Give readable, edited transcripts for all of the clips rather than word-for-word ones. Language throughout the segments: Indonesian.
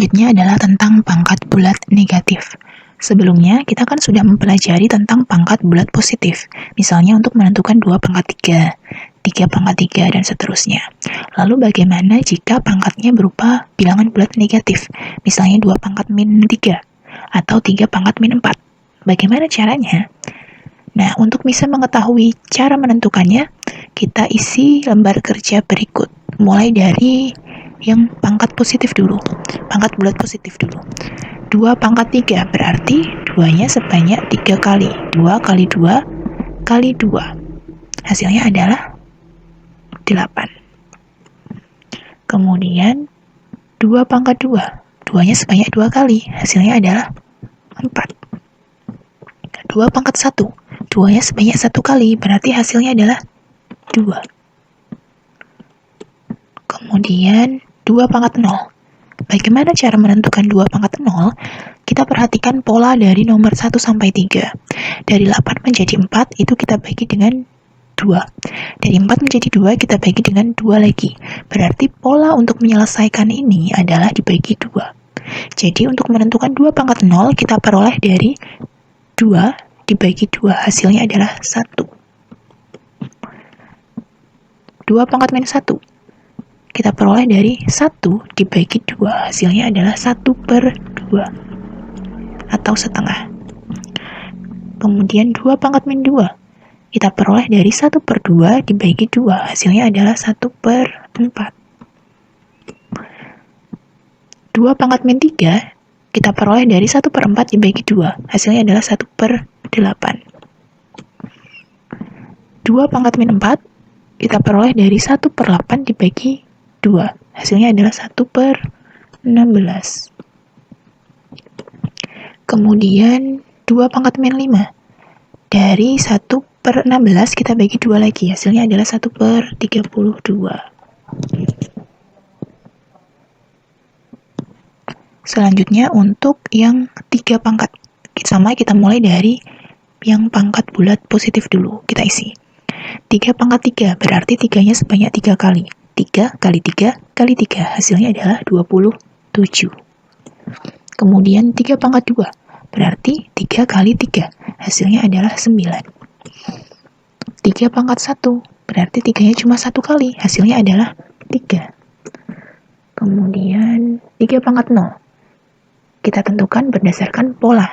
Selanjutnya adalah tentang pangkat bulat negatif. Sebelumnya, kita kan sudah mempelajari tentang pangkat bulat positif, misalnya untuk menentukan 2 pangkat 3, 3 pangkat 3, dan seterusnya. Lalu bagaimana jika pangkatnya berupa bilangan bulat negatif, misalnya 2 pangkat min 3, atau 3 pangkat min 4? Bagaimana caranya? Nah, untuk bisa mengetahui cara menentukannya, kita isi lembar kerja berikut, mulai dari yang pangkat positif dulu, pangkat bulat positif dulu. 2 pangkat 3 berarti 2-nya sebanyak 3 kali. 2 kali 2 kali 2. Hasilnya adalah 8. Kemudian 2 pangkat 2. 2-nya sebanyak 2 kali. Hasilnya adalah 4. 2 pangkat 1. 2-nya sebanyak 1 kali. Berarti hasilnya adalah 2. Kemudian 2 pangkat 0. Bagaimana cara menentukan 2 pangkat 0? Kita perhatikan pola dari nomor 1 sampai 3. Dari 8 menjadi 4 itu kita bagi dengan 2. Dari 4 menjadi 2 kita bagi dengan 2 lagi. Berarti pola untuk menyelesaikan ini adalah dibagi 2. Jadi untuk menentukan 2 pangkat 0 kita peroleh dari 2 dibagi 2. Hasilnya adalah 1. 2 pangkat min 1 kita peroleh dari 1 dibagi 2. Hasilnya adalah 1/2 atau setengah. Kemudian 2 pangkat min 2 kita peroleh dari 1/2 dibagi 2. Hasilnya adalah 1/4. 2 pangkat min 3 kita peroleh dari 1/4 dibagi 2. Hasilnya adalah 1/8. 2 pangkat min 4 kita peroleh dari 1/8 dibagi 2. Hasilnya adalah 1/16. Kemudian 2 pangkat min 5. Dari 1/16 kita bagi 2 lagi. Hasilnya adalah 1/32. Selanjutnya untuk yang 3 pangkat. Sama kita mulai dari yang pangkat bulat positif dulu. Kita isi. 3 pangkat 3 berarti 3-nya sebanyak 3 kali. 3 kali 3 kali 3. Hasilnya adalah 27. Kemudian 3 pangkat 2 berarti 3 kali 3. Hasilnya adalah 9. 3 pangkat 1 berarti 3-nya cuma 1 kali. Hasilnya adalah 3. Kemudian 3 pangkat 0 kita tentukan berdasarkan pola.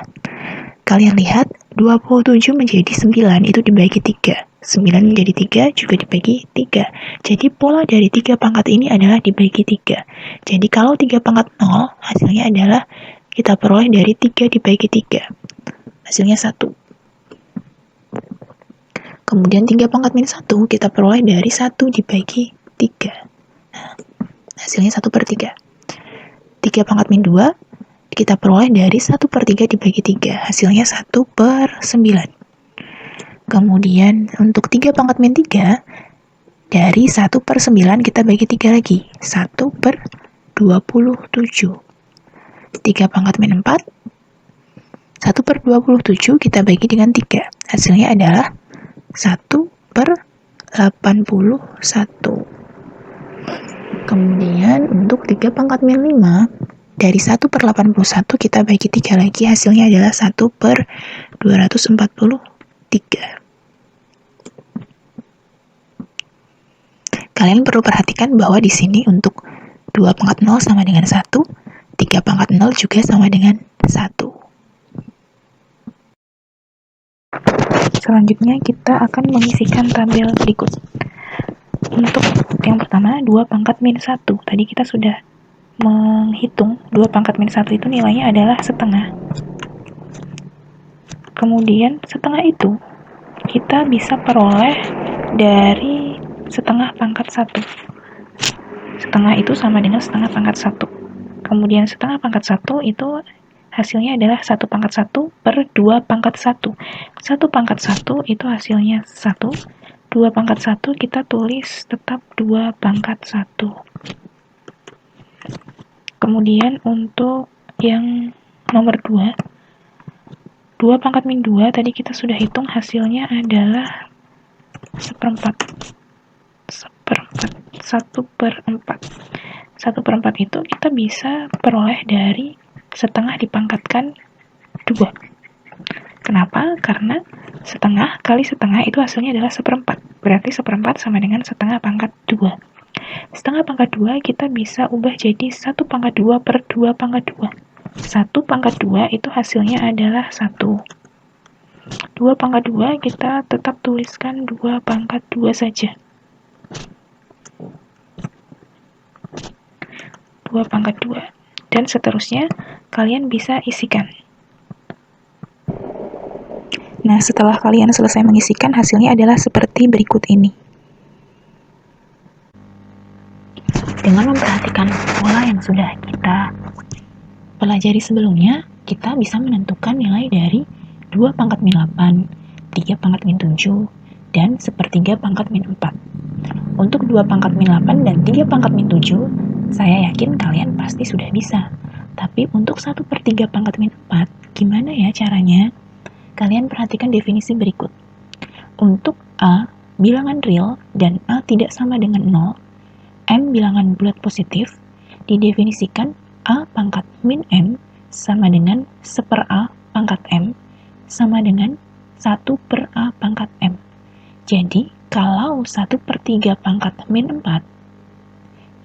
Kalian lihat 27 menjadi 9 itu dibagi 3. 9 menjadi 3 juga dibagi 3. Jadi pola dari 3 pangkat ini adalah dibagi 3. Jadi kalau 3 pangkat 0 hasilnya adalah kita peroleh dari 3 dibagi 3. Hasilnya 1. Kemudian 3 pangkat min 1 kita peroleh dari 1 dibagi 3. Nah, hasilnya 1/3. 3 pangkat min 2 kita peroleh dari 1/3 dibagi 3. Hasilnya 1/9. Kemudian untuk 3 pangkat min 3 dari 1/9 kita bagi 3 lagi. 1/27. 3 pangkat min 4 1/27 kita bagi dengan 3. Hasilnya adalah 1/81. Kemudian untuk 3 pangkat min 5 dari 1/81 kita bagi 3 lagi. Hasilnya adalah 1/243. Kalian perlu perhatikan bahwa di sini untuk 2 pangkat 0 sama dengan 1, 3 pangkat 0 juga sama dengan 1. Selanjutnya kita akan mengisikan tabel berikut. Untuk yang pertama 2 pangkat min 1. Tadi kita sudah menghitung 2 pangkat min 1 itu nilainya adalah setengah. Kemudian setengah itu kita bisa peroleh dari setengah pangkat 1. Setengah itu sama dengan setengah pangkat 1. Kemudian setengah pangkat 1 itu hasilnya adalah 1 pangkat 1 per 2 pangkat 1. 1 pangkat 1 itu hasilnya 1. 2 pangkat 1 kita tulis tetap 2 pangkat 1. Kemudian untuk yang nomor 2, 2 pangkat min 2 tadi kita sudah hitung hasilnya adalah 1/4. 1/4. 1/4 itu kita bisa peroleh dari setengah dipangkatkan 2. Kenapa? Karena setengah kali setengah itu hasilnya adalah 1/4. Berarti 1/4 sama dengan setengah pangkat 2. Setengah pangkat 2 kita bisa ubah jadi 1/2 per 2/2. 1/2 itu hasilnya adalah 1. 2/2 kita tetap tuliskan 2/2 saja. 2/2. Dan seterusnya kalian bisa isikan. Nah, setelah kalian selesai mengisikan, hasilnya adalah seperti berikut ini. Dengan memperhatikan pola yang sudah kita pelajari sebelumnya, kita bisa menentukan nilai dari 2/8, 3/7, dan 1/3 pangkat min 4. Untuk 2/8 dan 3/7, saya yakin kalian pasti sudah bisa. Tapi untuk 1/3 pangkat min 4, gimana ya caranya? Kalian perhatikan definisi berikut. Untuk A, bilangan real, dan A tidak sama dengan 0, M bilangan bulat positif, didefinisikan A pangkat min M sama dengan 1/A pangkat M sama dengan 1/A pangkat M. Jadi, kalau 1/3 pangkat min 4,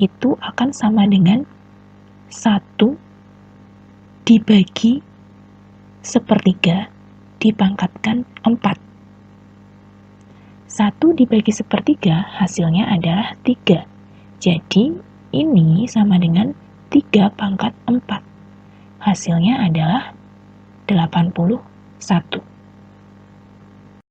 itu akan sama dengan 1 dibagi 1/3 dipangkatkan 4. 1 dibagi 1/3 hasilnya adalah 3. Jadi, ini sama dengan 3/4. Hasilnya adalah 81.